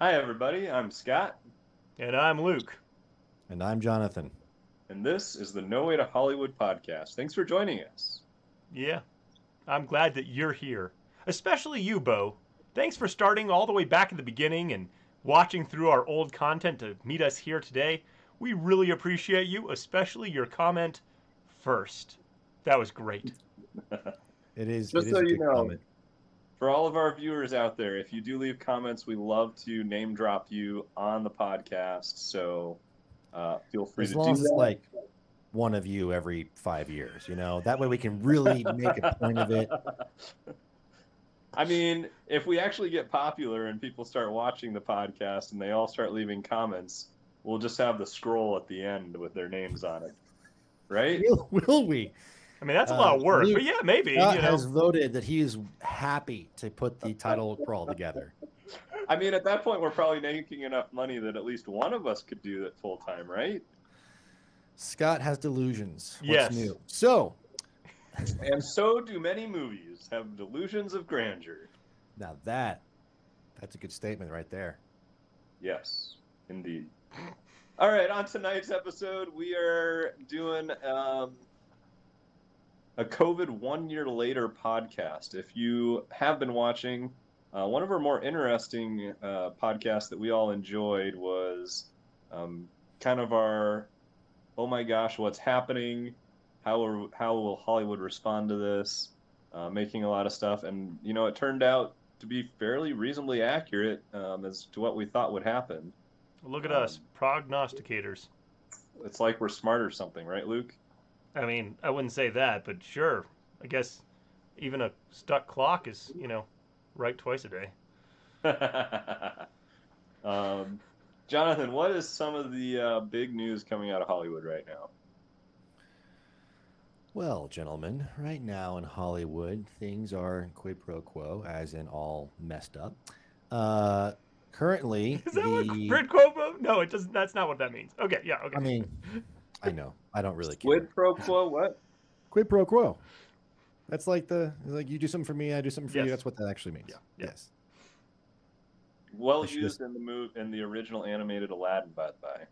Hi, everybody. I'm Scott, And I'm Luke. And I'm Jonathan. and this is the No Way to Hollywood podcast. Thanks for joining us. Yeah, I'm glad that you're here. Especially you, Bo. Thanks for starting all the way back at the beginning and watching through our old content to meet us here today. We really appreciate you, especially your comment first. That was great. It is Just it so is a you good know, comment. for all of our viewers out there, if you do leave comments, we love to name drop you on the podcast. So feel free As to do long as it's that. like one of you every 5 years, that way we can really make a point of it. I mean, if we actually get popular and people start watching the podcast and they all start leaving comments, we'll just have the scroll at the end with their names on it, right? Will we? I mean, that's a lot of work, but Luke, yeah, maybe, Scott has voted that he is happy to put the title crawl together. I mean, at that point, we're probably making enough money that at least one of us could do it full time, right? Scott has delusions. Yes. What's new? So And so do many movies have delusions of grandeur. now that's a good statement right there. Yes, indeed. All right, on tonight's episode, we are doing a COVID 1 year later podcast. If you have been watching, one of our more interesting podcasts that we all enjoyed was kind of our, oh my gosh, what's happening? How will Hollywood respond to this? Making a lot of stuff, and it turned out to be fairly reasonably accurate as to what we thought would happen. Look at us, prognosticators. It's like we're smart or something, right, Luke? I mean, I wouldn't say that, but sure. I guess even a stuck clock is, right twice a day. Jonathan, what is some of the big news coming out of Hollywood right now? Well, gentlemen, right now in Hollywood, things are quid pro quo, as in all messed up. Currently, Is that what quid pro quo? No, it doesn't. That's not what that means. Okay, yeah, okay. I mean, I know. I don't really care. Quid pro quo, what? Quid pro quo. That's like you do something for me, I do something for you. Yes. That's what that actually means. Yeah. Yes. Well It's used just- in the original animated Aladdin, by the way.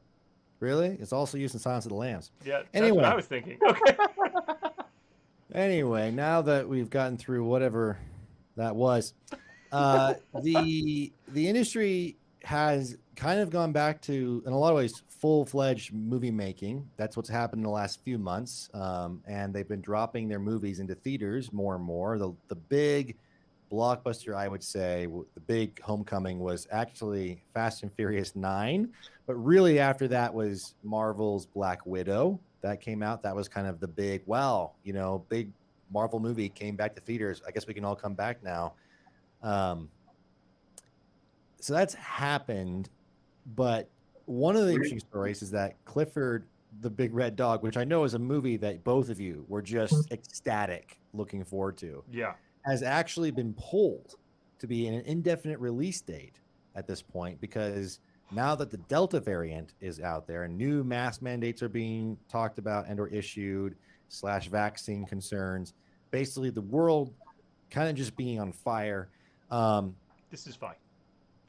Really? It's also used in Silence of the Lambs. Yeah, that's Anyway. what I was thinking. Okay. Anyway, now that we've gotten through whatever that was, the industry has kind of gone back to, in a lot of ways, full-fledged movie making. That's what's happened in the last few months, and they've been dropping their movies into theaters more and more. The big blockbuster, I would say, the big homecoming was actually Fast and Furious 9, but really after that was Marvel's Black Widow. That came out. That was kind of the big, big Marvel movie came back to theaters. I guess we can all come back now. So that's happened. But one of the interesting stories is that Clifford, the Big Red Dog, which I know is a movie that both of you were just ecstatic looking forward to, Yeah. has actually been pulled to be in an indefinite release date at this point, because now that the Delta variant is out there and new mask mandates are being talked about and or issued / vaccine concerns, basically the world kind of just being on fire. This is fine.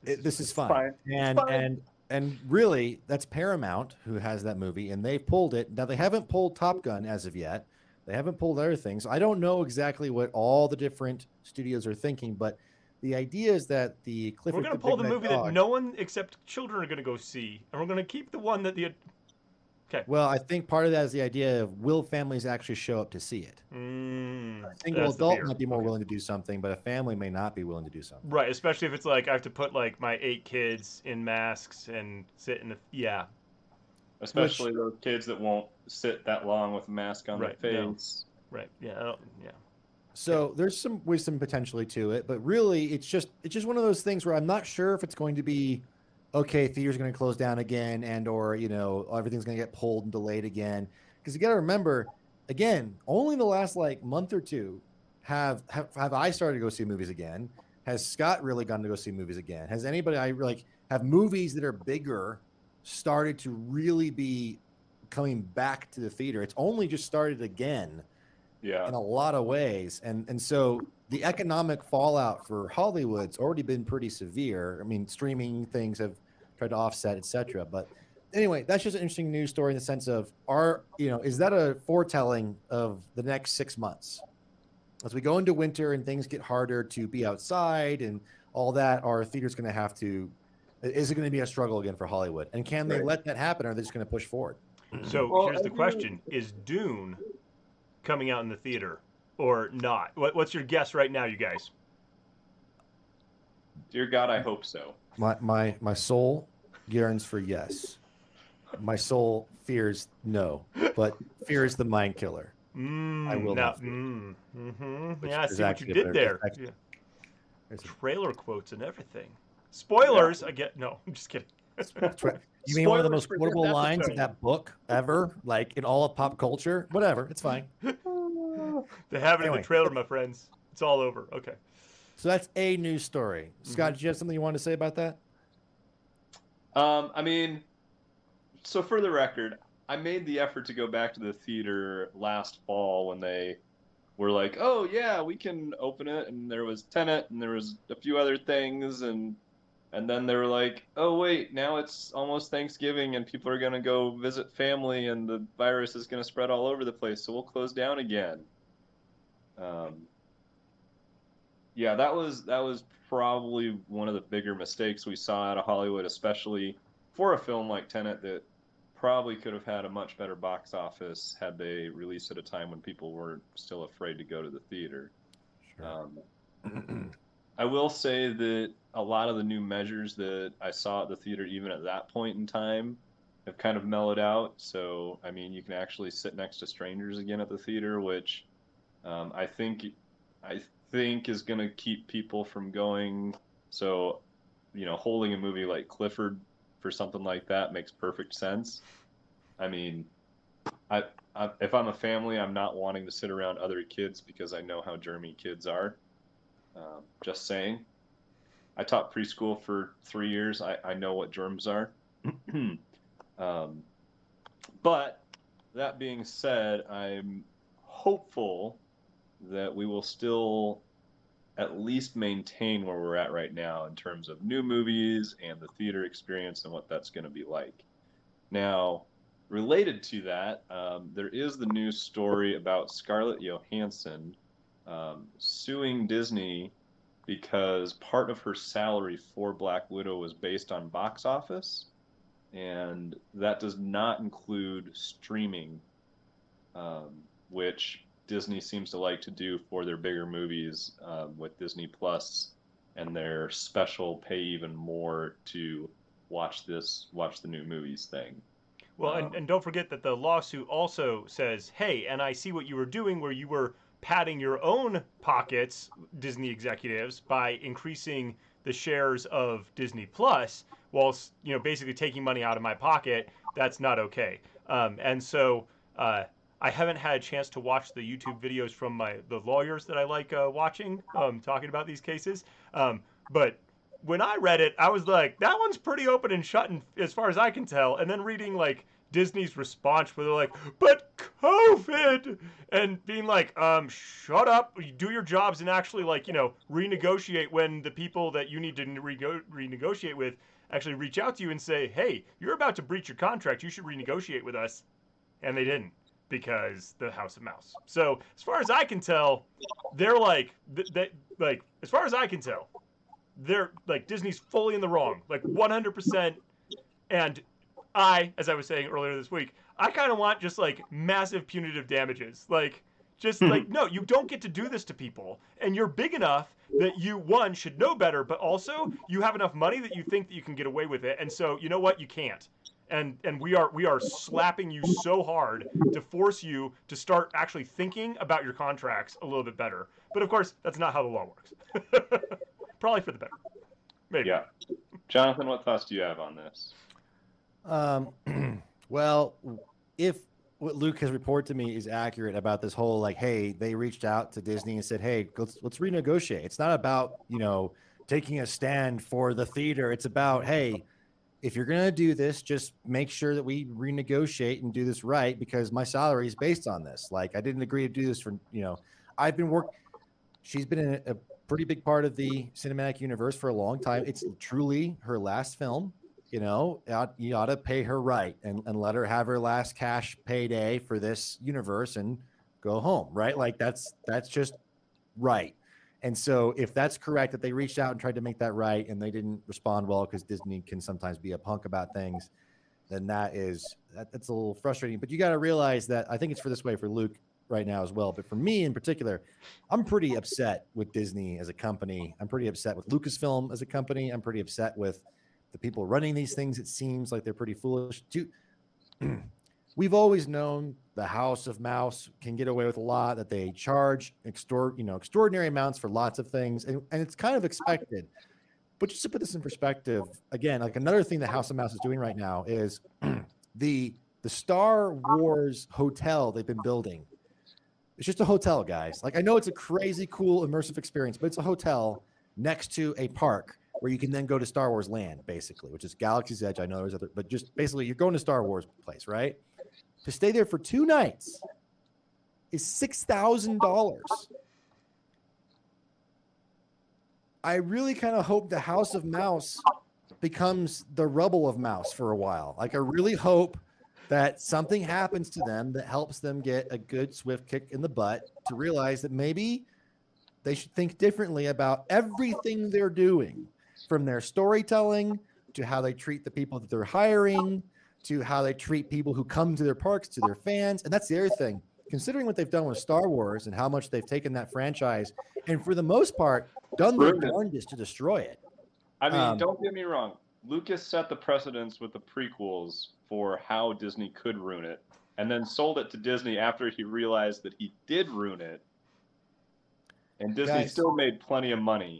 This is fine. And really, that's Paramount who has that movie, and they pulled it. Now, they haven't pulled Top Gun as of yet. They haven't pulled other things. I don't know exactly what all the different studios are thinking, but the idea is that the Clifford... We're going to pull the movie that no one except children are going to go see, and we're going to keep the one that the... Okay. Well, I think part of that is the idea of, will families actually show up to see it? A single adult might be more willing to do something, but a family may not be willing to do something. Right, especially if it's like I have to put like my 8 kids in masks and sit in the... Yeah. Especially those kids that won't sit that long with a mask on their face. No. Right, yeah, yeah. So there's some wisdom potentially to it, but really it's just one of those things where I'm not sure if it's going to be, okay, theaters are going to close down again, and or everything's going to get pulled and delayed again. Because you got to remember, again, only in the last month or two have I started to go see movies again. Has Scott really gone to go see movies again? Has anybody have movies that are bigger started to really be coming back to the theater? It's only just started again. Yeah. In a lot of ways. And so the economic fallout for Hollywood's already been pretty severe. I mean, streaming things have tried to offset, etc. But anyway, that's just an interesting news story in the sense of is that a foretelling of the next 6 months? As we go into winter and things get harder to be outside and all that, are theaters going to have to, is it going to be a struggle again for Hollywood? And can they let that happen, or are they just going to push forward? So here's the question. Is Dune coming out in the theater or not? What's your guess right now, you guys? Dear God, I hope so. My soul yearns for yes. My soul fears no, but fears the mind killer. I will not. Yeah, I see what you did there. Trailer quotes and everything. Spoilers. I get no. I'm just kidding. You mean one of the most quotable lines of that book ever, like in all of pop culture? Whatever, it's fine. They have it in the trailer, my friends. It's all over. Okay. So that's a news story. Scott, did you have something you wanted to say about that? I mean, so for the record, I made the effort to go back to the theater last fall when they were like, oh, yeah, we can open it. And there was Tenet and there was a few other things. And then they were like, oh, wait, now it's almost Thanksgiving and people are going to go visit family and the virus is going to spread all over the place. So we'll close down again. Yeah, that was probably one of the bigger mistakes we saw out of Hollywood, especially for a film like Tenet that probably could have had a much better box office had they released at a time when people were still afraid to go to the theater. Sure. I will say that a lot of the new measures that I saw at the theater, even at that point in time, have kind of mellowed out. So, I mean, you can actually sit next to strangers again at the theater, which I think is going to keep people from going. So, holding a movie like Clifford for something like that makes perfect sense. I mean, if I'm a family, I'm not wanting to sit around other kids because I know how germy kids are. Just saying. I taught preschool for 3 years. I know what germs are. But that being said, I'm hopeful that we will still at least maintain where we're at right now in terms of new movies and the theater experience and what that's going to be like. Now, related to that, there is the news story about Scarlett Johansson suing Disney because part of her salary for Black Widow was based on box office, and that does not include streaming, which Disney seems to like to do for their bigger movies with Disney Plus and their special pay even more to watch the new movies thing. Well, and don't forget that the lawsuit also says, hey, and I see what you were doing where you were padding your own pockets, Disney executives, by increasing the shares of Disney Plus, whilst basically taking money out of my pocket. That's not okay. And so I haven't had a chance to watch the YouTube videos from the lawyers that I like watching, talking about these cases. But when I read it, I was like, that one's pretty open and shut as far as I can tell. And then reading like Disney's response where they're like, but COVID, and being like, shut up, do your jobs and actually renegotiate when the people that you need to renegotiate with actually reach out to you and say, hey, you're about to breach your contract, you should renegotiate with us. And they didn't, because the House of Mouse. So as far as I can tell, they're as far as I can tell, they're Disney's fully in the wrong, 100%. And as I was saying earlier this week, I kind of want just massive punitive damages. No, you don't get to do this to people. And you're big enough that you, one, should know better, but also you have enough money that you think that you can get away with it. And so, you know what? You can't. And we are slapping you so hard to force you to start actually thinking about your contracts a little bit better. But of course, that's not how the law works. Probably for the better. Maybe. Yeah. Jonathan, what thoughts do you have on this? Well, if what Luke has reported to me is accurate about this whole hey, they reached out to Disney and said, hey, let's renegotiate. It's not about taking a stand for the theater. It's about, hey, if you're going to do this, just make sure that we renegotiate and do this right, because my salary is based on this. I didn't agree to do this for, I've been she's been a pretty big part of the cinematic universe for a long time. It's truly her last film. You know, you ought to pay her right and let her have her last cash payday for this universe and go home, right? Like that's just right. And so if that's correct, that they reached out and tried to make that right and they didn't respond well because Disney can sometimes be a punk about things, then that's a little frustrating. But you got to realize that I think it's for this way for Luke right now as well. But for me in particular, I'm pretty upset with Disney as a company. I'm pretty upset with Lucasfilm as a company. I'm pretty upset with the people running these things. It seems like they're pretty foolish. We've always known the House of Mouse can get away with a lot, that they charge extraordinary amounts for lots of things, and it's kind of expected. But just to put this in perspective, again, like another thing the House of Mouse is doing right now is the Star Wars hotel they've been building. It's just a hotel, guys. Like I know it's a crazy, cool, immersive experience, but it's a hotel next to a park where you can then go to Star Wars Land, basically, which is Galaxy's Edge. I know there's other, but just basically you're going to Star Wars place, right? To stay there for 2 nights is $6,000. I really kind of hope the House of Mouse becomes the Rubble of Mouse for a while. Like I really hope that something happens to them that helps them get a good swift kick in the butt to realize that maybe they should think differently about everything they're doing, from their storytelling to how they treat the people that they're hiring to how they treat people who come to their parks, to their fans. And that's the other thing, considering what they've done with Star Wars and how much they've taken that franchise and for the most part done their darndest to destroy it. I mean, don't get me wrong. Lucas set the precedence with the prequels for how Disney could ruin it, and then sold it to Disney after he realized that he did ruin it. And Disney still made plenty of money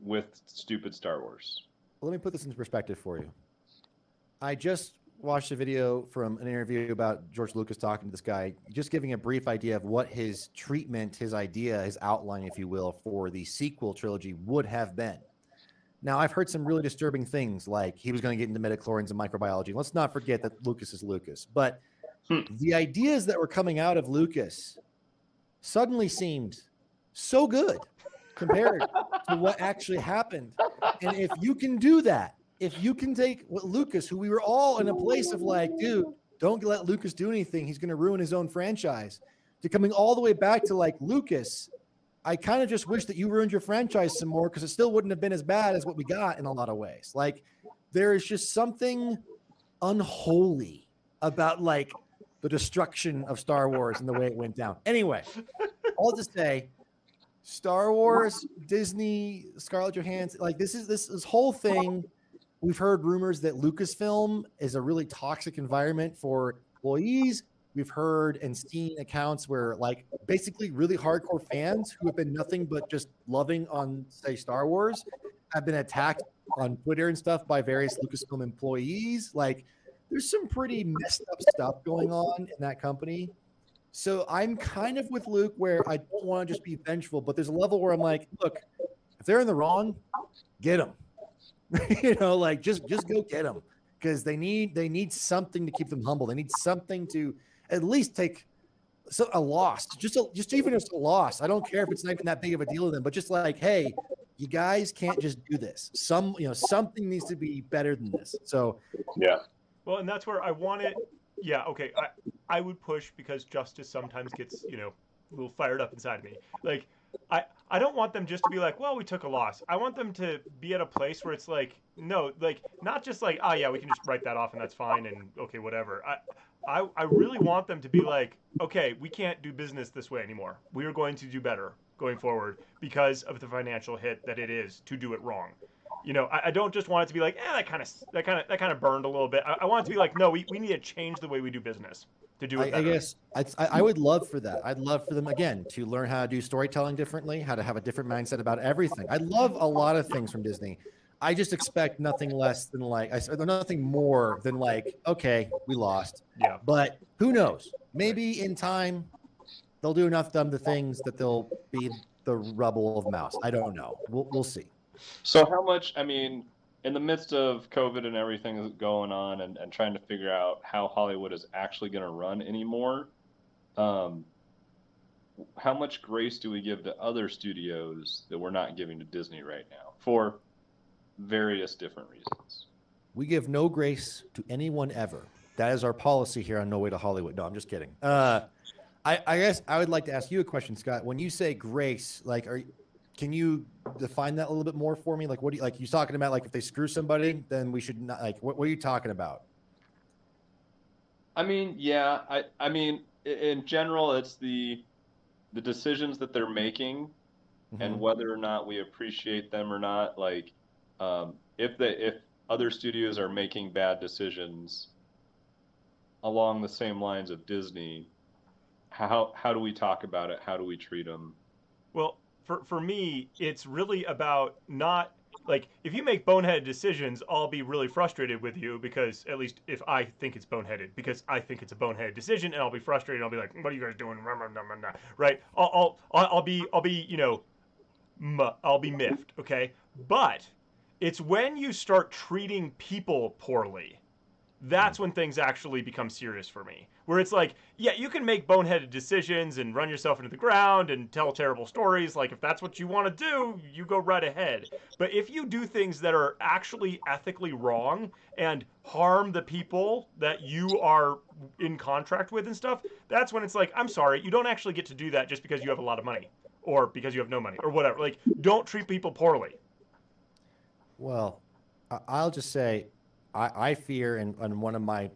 with stupid Star Wars. Let me put this into perspective for you. I just watched a video from an interview about George Lucas talking to this guy, just giving a brief idea of what his treatment, his idea, his outline, if you will, for the sequel trilogy would have been. Now, I've heard some really disturbing things, like he was going to get into midichlorians and microbiology. Let's not forget that Lucas is Lucas. But the ideas that were coming out of Lucas suddenly seemed so good compared to what actually happened. And if you can do that, if you can take what Lucas, who we were all in a place of like, dude, don't let Lucas do anything, he's going to ruin his own franchise, to coming all the way back to like, Lucas, I kind of just wish that you ruined your franchise some more, because it still wouldn't have been as bad as what we got in a lot of ways. Like, there is just something unholy about like the destruction of Star Wars and the way it went down. Anyway, all to say, Star Wars, Disney, Scarlett Johansson, like this whole thing. We've heard rumors that Lucasfilm is a really toxic environment for employees. We've heard and seen accounts where like basically really hardcore fans who have been nothing but just loving on, say, Star Wars have been attacked on Twitter and stuff by various Lucasfilm employees. Like there's some pretty messed up stuff going on in that company. So I'm kind of with Luke where I don't want to just be vengeful, but there's a level where I'm like, look, if they're in the wrong, get them. You know, like just go get them, because they need something to keep them humble. They need something to at least take a loss, just even just a loss. I don't care if it's not even that big of a deal to them, but just like, hey, you guys can't just do this. Something needs to be better than this. So yeah. Well, and that's where I want it. Yeah, okay. I would push, because justice sometimes gets, a little fired up inside of me. Like, I don't want them just to be like, well, we took a loss. I want them to be at a place where it's like, no, like, not just like, oh, yeah, we can just write that off and that's fine and okay, whatever. I really want them to be like, okay, we can't do business this way anymore. We are going to do better going forward because of the financial hit that it is to do it wrong. I don't just want it to be like, that kind of burned a little bit. I want it to be like, no, we need to change the way we do business to do it better. I guess I would love for that. I'd love for them, again, to learn how to do storytelling differently, how to have a different mindset about everything. I love a lot of things from Disney. I just expect nothing less than nothing more than like, okay, we lost. Yeah. But who knows? Maybe in time they'll do enough dumb things that they'll be the rubble of Mouse. I don't know. We'll see. So how much, I mean, in the midst of COVID and everything that's going on and trying to figure out how Hollywood is actually going to run anymore, how much grace do we give to other studios that we're not giving to Disney right now for various different reasons? We give no grace to anyone ever. That is our policy here on No Way to Hollywood. No, I'm just kidding. I guess I would like to ask you a question, Scott. When you say grace, like, can you define that a little bit more for me? Like, what do you, like, you talking about, like, if they screw somebody, then we should not, like, what are you talking about? I mean, yeah, I mean, in general, it's the decisions that they're making and whether or not we appreciate them or not. Like, if other studios are making bad decisions along the same lines of Disney, how do we talk about it? How do we treat them? Well, for me, it's really about not like if you make boneheaded decisions, I'll be really frustrated with you because at least if I think it's boneheaded, because I think it's a boneheaded decision, and I'll be frustrated. I'll be like, "What are you guys doing?" Right? I'll be I'll be miffed. Okay, but it's when you start treating people poorly that's when things actually become serious for me. Where it's like, yeah, you can make boneheaded decisions and run yourself into the ground and tell terrible stories. Like, if that's what you want to do, you go right ahead. But if you do things that are actually ethically wrong and harm the people that you are in contract with and stuff, that's when it's like, I'm sorry, you don't actually get to do that just because you have a lot of money or because you have no money or whatever. Like, don't treat people poorly. Well, I'll just say, I fear, and one of my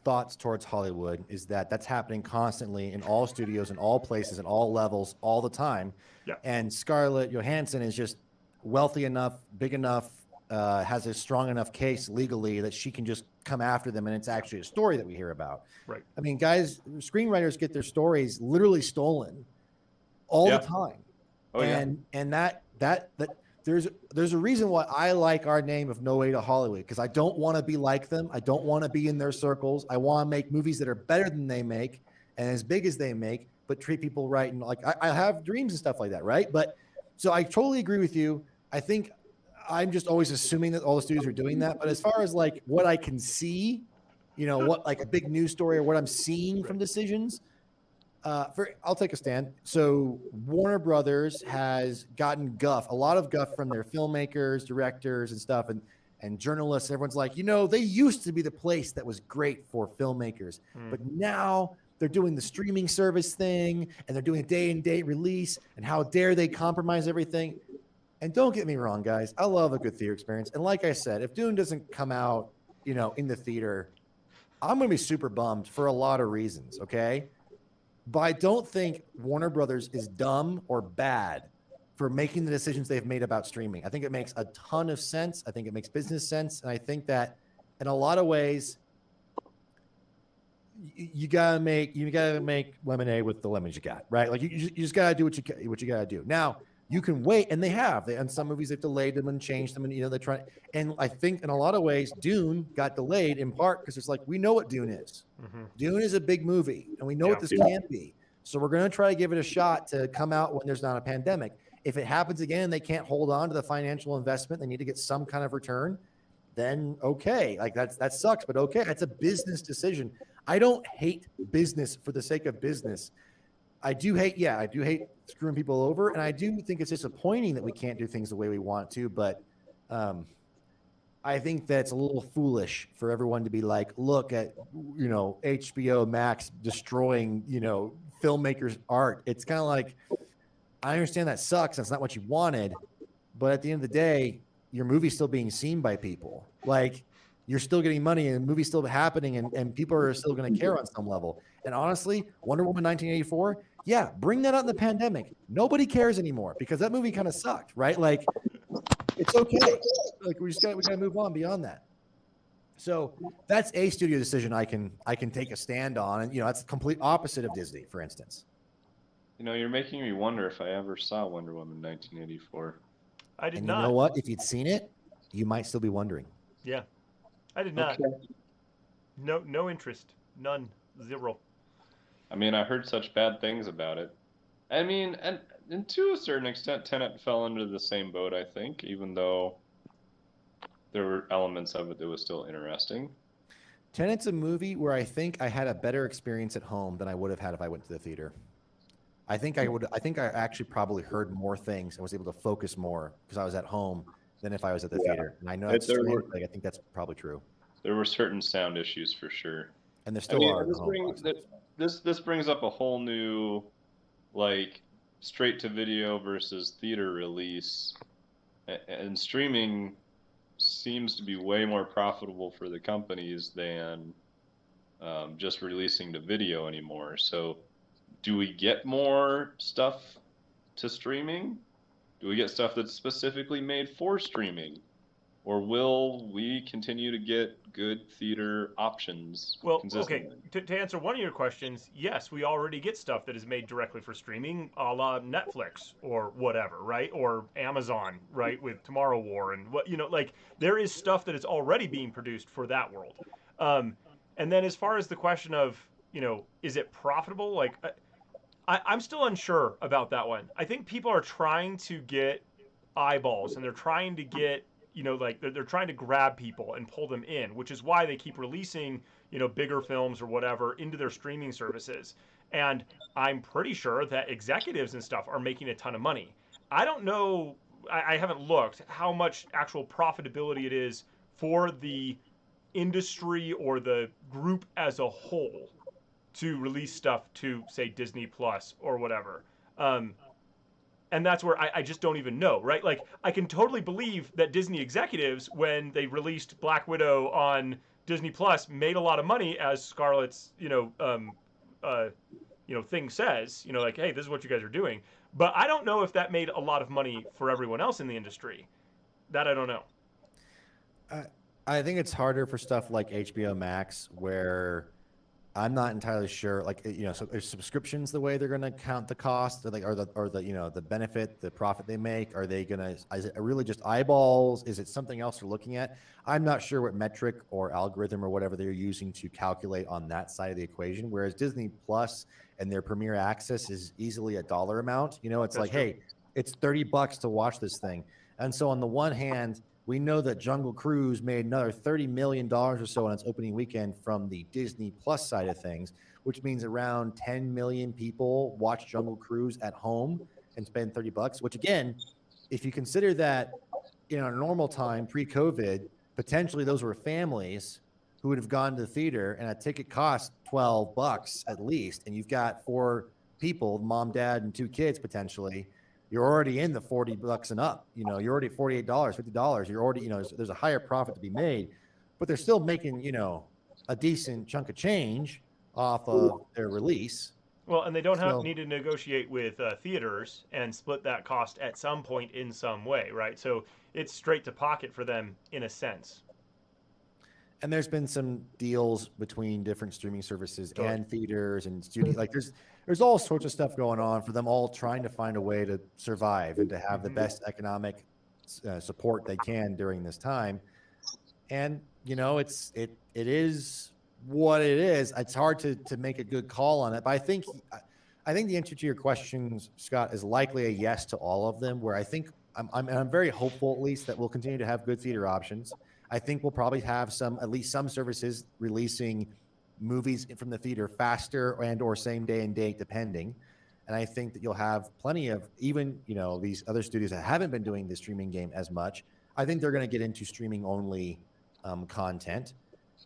thoughts towards Hollywood is that that's happening constantly in all studios, in all places, in all levels, all the time. Yeah. And Scarlett Johansson is just wealthy enough, big enough, has a strong enough case legally that she can just come after them, and it's actually a story that we hear about. Right. I mean, guys, screenwriters get their stories literally stolen all the time. Oh, and that there's a reason why I like our name of No Way to Hollywood, because I don't want to be like them. I don't want to be in their circles. I want to make movies that are better than they make and as big as they make, but treat people right. And like, I have dreams and stuff like that. Right. But so I totally agree with you. I think I'm just always assuming that all the studios are doing that. But as far as like what I can see, you know, what like a big news story or what I'm seeing from decisions, I'll take a stand. So Warner Brothers has gotten a lot of guff from their filmmakers, directors, and stuff, and journalists. Everyone's like, you know, they used to be the place that was great for filmmakers, but now they're doing the streaming service thing, and they're doing a day and date release, and how dare they compromise everything? And don't get me wrong, guys, I love a good theater experience. And like I said, if Dune doesn't come out, you know, in the theater, I'm going to be super bummed for a lot of reasons. Okay. But I don't think Warner Brothers is dumb or bad for making the decisions they've made about streaming. I think it makes a ton of sense. I think it makes business sense. And I think that in a lot of ways, you gotta make lemonade with the lemons you got, right? Like you just gotta do what you gotta do. Now you can wait, and they have. And some movies they've delayed them and changed them, and you know they're trying. And I think in a lot of ways, Dune got delayed in part because it's like we know what Dune is. Dune is a big movie, and we know what this can be. So we're going to try to give it a shot to come out when there's not a pandemic. If it happens again, they can't hold on to the financial investment. They need to get some kind of return. Then okay, like that sucks, but okay, that's a business decision. I don't hate business for the sake of business. I do hate screwing people over, and I do think it's disappointing that we can't do things the way we want to. But I think that's a little foolish for everyone to be like, look at, you know, HBO Max destroying, you know, filmmakers' art. It's kind of like, I understand that sucks. That's not what you wanted, but at the end of the day, your movie's still being seen by people. Like, you're still getting money, and the movie's still happening, and people are still going to care on some level. And honestly, Wonder Woman 1984, yeah, bring that out in the pandemic. Nobody cares anymore because that movie kind of sucked, right? Like, it's okay. Like, we gotta move on beyond that. So that's a studio decision I can take a stand on, and you know that's the complete opposite of Disney, for instance. You know, you're making me wonder if I ever saw Wonder Woman 1984. I did and not. You know what? If you'd seen it, you might still be wondering. Yeah, I did not. Okay. No interest. None. Zero. I mean, I heard such bad things about it. I mean, and to a certain extent, Tenet fell into the same boat, I think, even though there were elements of it that was still interesting. Tenet's a movie where I think I had a better experience at home than I would have had if I went to the theater. I think I actually probably heard more things and was able to focus more because I was at home than if I was at the theater. And I know that's strange, but I think that's probably true. There were certain sound issues for sure. And there still are. This brings up a whole new, like, straight to video versus theater release, and streaming seems to be way more profitable for the companies than just releasing to video anymore. So, do we get more stuff to streaming? Do we get stuff that's specifically made for streaming? Or will we continue to get good theater options consistently? Okay, to answer one of your questions, yes, we already get stuff that is made directly for streaming, a la Netflix or whatever, right? Or Amazon, right, with Tomorrow War and what, like, there is stuff that is already being produced for that world. And then as far as the question of, is it profitable? Like, I'm still unsure about that one. I think people are trying to get eyeballs and they're trying to get, like they're trying to grab people and pull them in, which is why they keep releasing, bigger films or whatever into their streaming services. And I'm pretty sure that executives and stuff are making a ton of money. I don't know, I haven't looked how much actual profitability it is for the industry or the group as a whole to release stuff to, say, Disney Plus or whatever. And that's where I just don't even know, right? Like, I can totally believe that Disney executives, when they released Black Widow on Disney Plus, made a lot of money, as Scarlett's, thing says, like, hey, this is what you guys are doing. But I don't know if that made a lot of money for everyone else in the industry. That I don't know. I think it's harder for stuff like HBO Max, where I'm not entirely sure, like, so is subscriptions the way they're going to count the cost, or the benefit, the profit they make? Are they going to, is it really just eyeballs? Is it something else they're looking at? I'm not sure what metric or algorithm or whatever they're using to calculate on that side of the equation. Whereas Disney Plus and their Premier Access is easily a dollar amount. It's That's like, true. Hey, it's $30 to watch this thing. And so on the one hand, we know that Jungle Cruise made another $30 million or so on its opening weekend from the Disney Plus side of things, which means around 10 million people watch Jungle Cruise at home and spend $30, which again, if you consider that in a normal time, pre-COVID, potentially those were families who would have gone to the theater and a ticket cost $12 at least. And you've got 4 people, mom, dad, and 2 kids potentially. You're already in the $40 and up, you're already $48, $50. You're already, there's a higher profit to be made, but they're still making, a decent chunk of change off of their release. Well, and they don't need to negotiate with theaters and split that cost at some point in some way, right? So it's straight to pocket for them in a sense. And there's been some deals between different streaming services and theaters and studios. Like there's all sorts of stuff going on for them all trying to find a way to survive and to have the best economic support they can during this time. And it is what it is. It's hard to make a good call on it, but I think the answer to your questions, Scott, is likely a yes to all of them. Where I think I'm very hopeful, at least, that we'll continue to have good theater options. I think we'll probably have at least some services releasing movies from the theater faster or same day and date, depending. And I think that you'll have plenty of even, these other studios that haven't been doing the streaming game as much. I think they're going to get into streaming only content.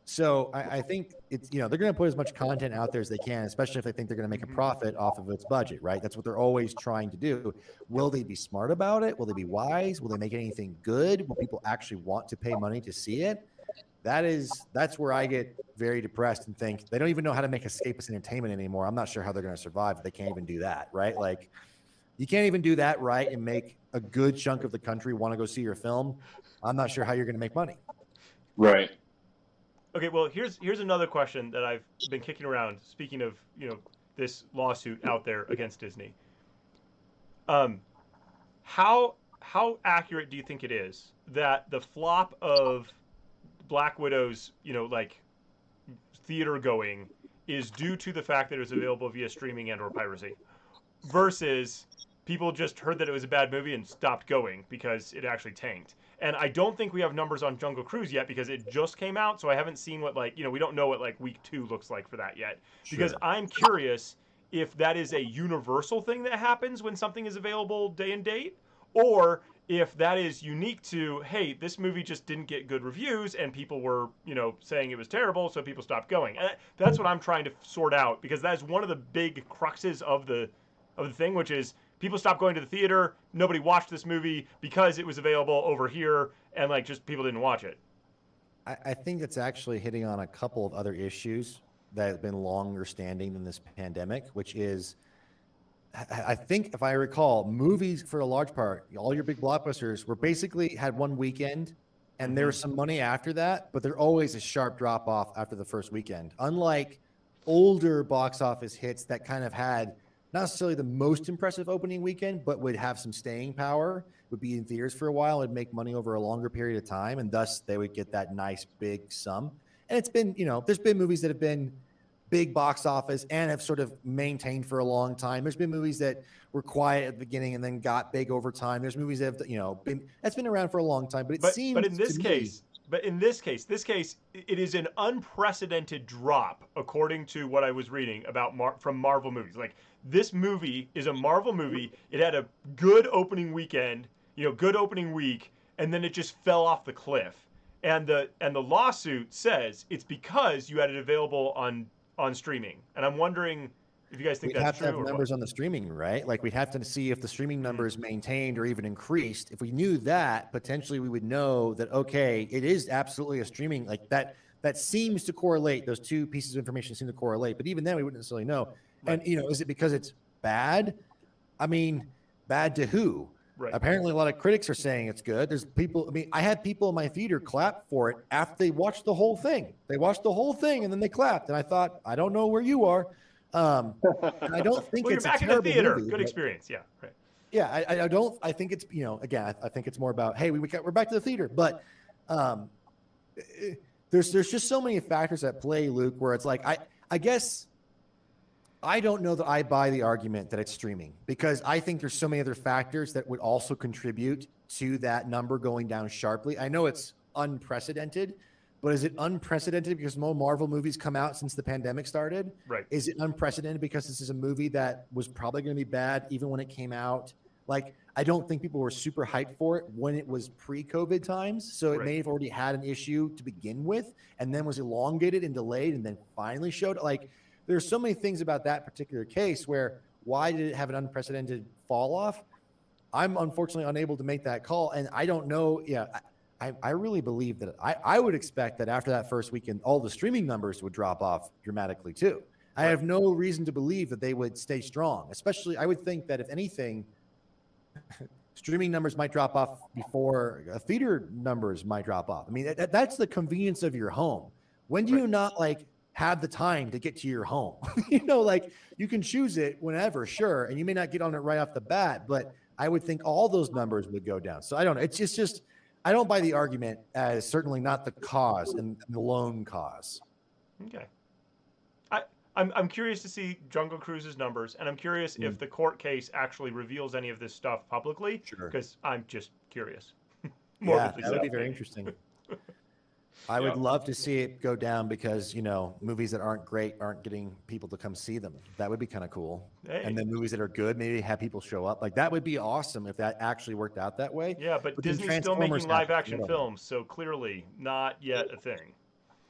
So I think it's, they're going to put as much content out there as they can, especially if they think they're going to make a profit off of its budget, right? That's what they're always trying to do. Will they be smart about it? Will they be wise? Will they make anything good? Will people actually want to pay money to see it? That's where I get very depressed and think they don't even know how to make escapist entertainment anymore. I'm not sure how they're going to survive if they can't even do that, right? Like, you can't even do that right and make a good chunk of the country want to go see your film. I'm not sure how you're going to make money. Right. Okay, well, here's another question that I've been kicking around. Speaking of, this lawsuit out there against Disney, how accurate do you think it is that the flop of Black Widow's, theater going is due to the fact that it was available via streaming and or piracy, versus people just heard that it was a bad movie and stopped going because it actually tanked? And I don't think we have numbers on Jungle Cruise yet because it just came out, so I haven't seen what we don't know what week 2 looks like for that yet. Because I'm curious if that is a universal thing that happens when something is available day and date, or if that is unique to, hey, this movie just didn't get good reviews and people were, saying it was terrible, so people stopped going. And that's what I'm trying to sort out, because that is one of the big cruxes of the thing, which is people stopped going to the theater, nobody watched this movie because it was available over here, and like just people didn't watch it. I think it's actually hitting on a couple of other issues that have been longer standing than this pandemic, which is, I think if I recall, movies for a large part, all your big blockbusters were basically had one weekend and there was some money after that, but there's always a sharp drop off after the first weekend. Unlike older box office hits that kind of had not necessarily the most impressive opening weekend, but would have some staying power, would be in theaters for a while, and make money over a longer period of time, and thus they would get that nice big sum. And it's been, there's been movies that have been big box office and have sort of maintained for a long time. There's been movies that were quiet at the beginning and then got big over time. There's movies that have, that's been around for a long time, but seems. But in this case, it is an unprecedented drop, according to what I was reading about from Marvel movies. Like, this movie is a Marvel movie. It had a good opening weekend, good opening week, and then it just fell off the cliff. And the lawsuit says it's because you had it available on streaming. And I'm wondering if you guys think that's true. We'd have to have numbers on the streaming, right? Like, we'd have to see if the streaming numbers maintained or even increased. If we knew that, potentially we would know that, okay, it is absolutely a streaming, like that seems to correlate. Those two pieces of information seem to correlate, but even then we wouldn't necessarily know. Right. And, is it because it's bad? I mean, bad to who? Right. Apparently a lot of critics are saying it's good. There's people, I had people in my theater clap for it after they watched the whole thing. They watched the whole thing and then they clapped. And I thought, I don't know where you are. And I don't think it's back a terrible in the theater. movie, good experience. Yeah. Right. Yeah. I think it's, again, I think it's more about, hey, we're back to the theater, but there's just so many factors at play, Luke, where it's like, I guess I don't know that I buy the argument that it's streaming, because I think there's so many other factors that would also contribute to that number going down sharply. I know it's unprecedented, but is it unprecedented because more Marvel movies come out since the pandemic started? Right. Is it unprecedented because this is a movie that was probably going to be bad even when it came out? Like, I don't think people were super hyped for it when it was pre-COVID times. So it may have already had an issue to begin with and then was elongated and delayed and then finally showed. Like, there's so many things about that particular case where, why did it have an unprecedented fall off? I'm unfortunately unable to make that call. And I don't know. Yeah, I really believe that I would expect that after that first weekend, all the streaming numbers would drop off dramatically too. I have no reason to believe that they would stay strong. Especially, I would think that if anything, streaming numbers might drop off before theater numbers might drop off. I mean, that's the convenience of your home. When do you not have the time to get to your home? Like, you can choose it whenever, sure, and you may not get on it right off the bat, but I would think all those numbers would go down. So I don't know. It's just I don't buy the argument as certainly not the cause and the lone cause. Okay. I'm curious to see Jungle Cruise's numbers, and I'm curious if the court case actually reveals any of this stuff publicly. Sure. Because I'm just curious. Yeah, that would be very interesting. I would love to see it go down because, movies that aren't great aren't getting people to come see them. That would be kind of cool. Hey. And then movies that are good, maybe have people show up. Like, that would be awesome if that actually worked out that way. Yeah, but Disney's still making live action films, so clearly not yet a thing.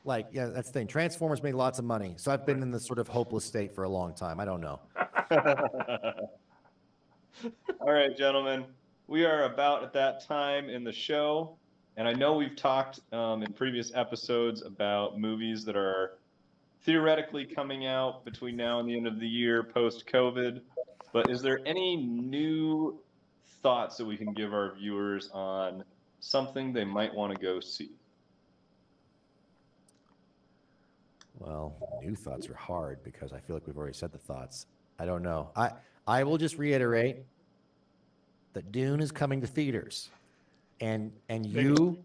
That's the thing. Transformers made lots of money. So I've been in this sort of hopeless state for a long time. I don't know. All right, gentlemen. We are about at that time in the show. And I know we've talked in previous episodes about movies that are theoretically coming out between now and the end of the year post-COVID. But is there any new thoughts that we can give our viewers on something they might want to go see? Well, new thoughts are hard because I feel like we've already said the thoughts. I don't know. I will just reiterate that Dune is coming to theaters. And you,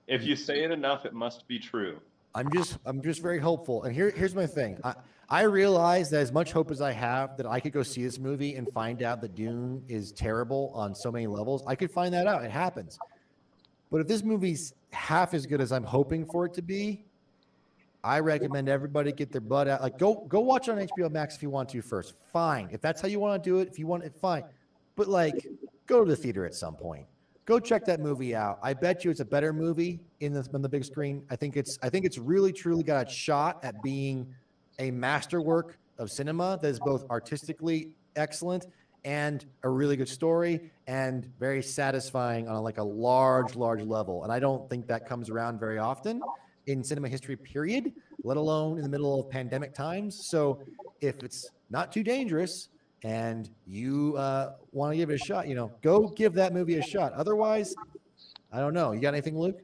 if you say it enough, it must be true. I'm just very hopeful. And here's my thing. I realize that as much hope as I have that I could go see this movie and find out that Dune is terrible on so many levels, I could find that out. It happens. But if this movie's half as good as I'm hoping for it to be, I recommend everybody get their butt out. Like, go watch it on HBO Max if you want to first. Fine. If that's how you want to do it, if you want it, fine. But like, go to the theater at some point. Go check that movie out. I bet you it's a better movie on the big screen. I think it's really truly got a shot at being a masterwork of cinema that is both artistically excellent and a really good story and very satisfying on like a large level. And I don't think that comes around very often in cinema history, period, let alone in the middle of pandemic times. So if it's not too dangerous and you want to give it a shot, go give that movie a shot. Otherwise, I don't know. You got anything, Luke?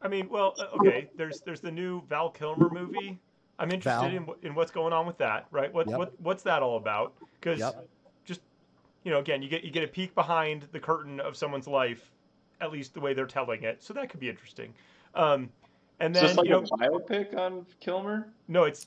I mean, well, okay. There's the new Val Kilmer movie. I'm interested in what's going on with that, right? What's that all about? Because just again, you get a peek behind the curtain of someone's life, at least the way they're telling it. So that could be interesting. And then is this like a biopic on Kilmer? No, it's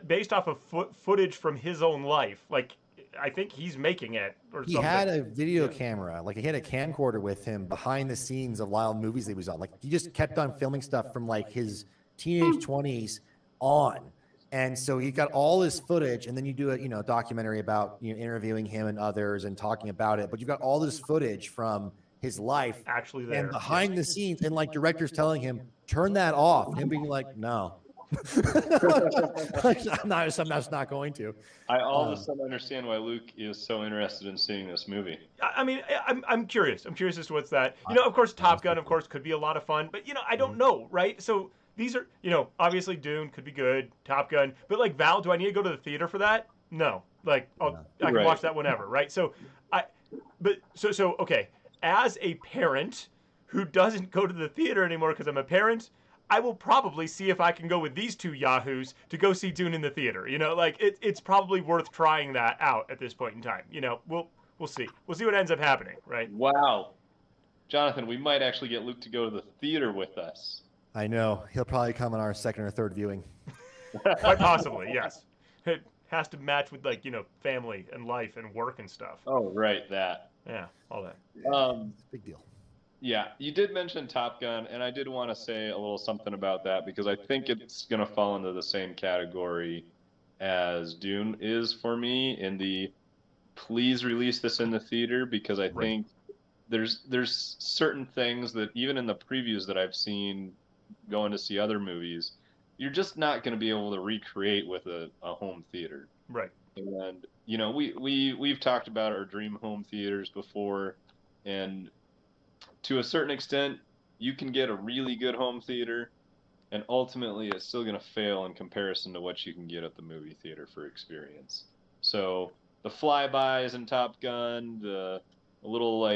based off of footage from his own life. Like, I think he's making it or something. He had a video camera, like he had a camcorder with him behind the scenes of wild movies that he was on. Like, he just kept on filming stuff from like his teenage 20s on. And so he got all this footage, and then you do a documentary about interviewing him and others and talking about it. But you've got all this footage from his life actually there and behind the scenes, and like directors telling him turn that off, and him being like, no. I'm just not going to. I all of a sudden understand why Luke is so interested in seeing this movie. I mean, I'm curious. I'm curious as to what's that. Of course, Top Gun, of course, could be a lot of fun, but I don't know, right? So these are, obviously Dune could be good, Top Gun, but like Val, do I need to go to the theater for that? No, like I can watch that whenever, right? So okay, as a parent who doesn't go to the theater anymore because I'm a parent, I will probably see if I can go with these two yahoos to go see Dune in the theater. It's probably worth trying that out at this point in time. We'll see. We'll see what ends up happening, right? Wow. Jonathan, we might actually get Luke to go to the theater with us. I know. He'll probably come on our second or third viewing. Quite possibly, yes. It has to match with family and life and work and stuff. Oh, right, that. Yeah, all that. Big deal. Yeah, you did mention Top Gun, and I did want to say a little something about that because I think it's going to fall into the same category as Dune is for me in the please release this in the theater, because I think there's certain things that even in the previews that I've seen going to see other movies, you're just not going to be able to recreate with a home theater. Right. And, we've talked about our dream home theaters before, and to a certain extent, you can get a really good home theater, and ultimately it's still going to fail in comparison to what you can get at the movie theater for experience. So the flybys in Top Gun, the little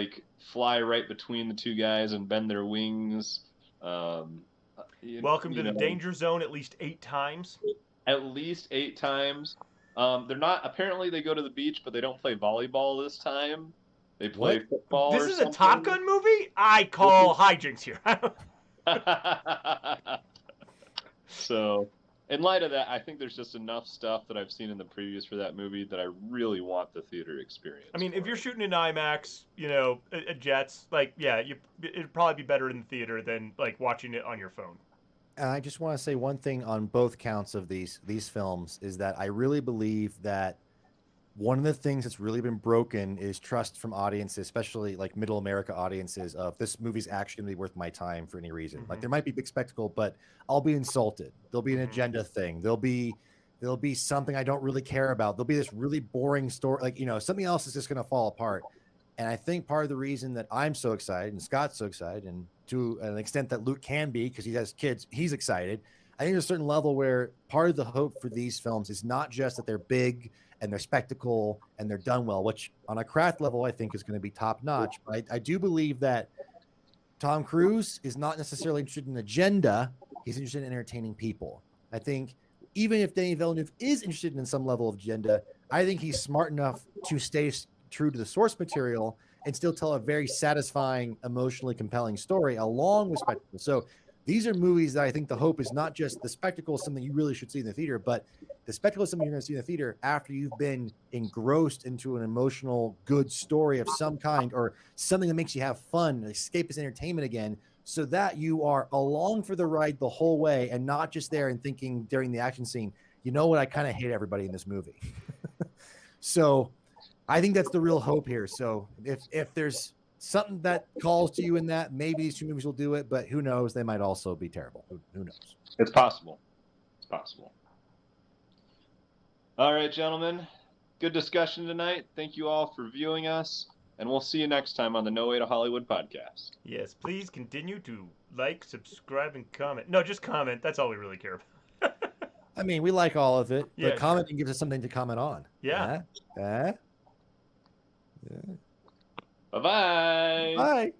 fly right between the two guys and bend their wings. Welcome to the danger zone at least 8 times. At least 8 times. They're not. Apparently, they go to the beach, but they don't play volleyball this time. They play football. This is a Top Gun movie? I call hijinks here. So, in light of that, I think there's just enough stuff that I've seen in the previews for that movie that I really want the theater experience. I mean, if you're shooting in IMAX, at Jets, it'd probably be better in the theater than watching it on your phone. And I just want to say one thing on both counts of these films is that I really believe that one of the things that's really been broken is trust from audiences, especially middle America audiences, of this movie's actually going to be worth my time for any reason. Mm-hmm. There might be big spectacle, but I'll be insulted. There'll be an agenda thing. There'll be something I don't really care about. There'll be this really boring story. Something else is just going to fall apart. And I think part of the reason that I'm so excited and Scott's so excited, and to an extent that Luke can be because he has kids, he's excited. I think there's a certain level where part of the hope for these films is not just that they're big and they're spectacle and they're done well, which on a craft level I think is going to be top notch. But I do believe that Tom Cruise is not necessarily interested in agenda. He's interested in entertaining people. I think even if Denis Villeneuve is interested in some level of agenda, I think he's smart enough to stay true to the source material and still tell a very satisfying, emotionally compelling story along with spectacle. So these are movies that I think the hope is not just the spectacle is something you really should see in the theater, but the spectacle is something you're going to see in the theater after you've been engrossed into an emotional, good story of some kind, or something that makes you have fun, escapist entertainment again, so that you are along for the ride the whole way and not just there and thinking during the action scene, you know what, I kind of hate everybody in this movie. So I think that's the real hope here. So if there's something that calls to you in that, maybe these two movies will do it, but who knows? They might also be terrible. Who knows? It's possible. It's possible. All right, gentlemen. Good discussion tonight. Thank you all for viewing us, and we'll see you next time on the No Way to Hollywood podcast. Yes, please continue to like, subscribe, and comment. No, just comment. That's all we really care about. I mean, we like all of it, but Yeah, commenting gives us something to comment on. Yeah. Bye-bye. Bye.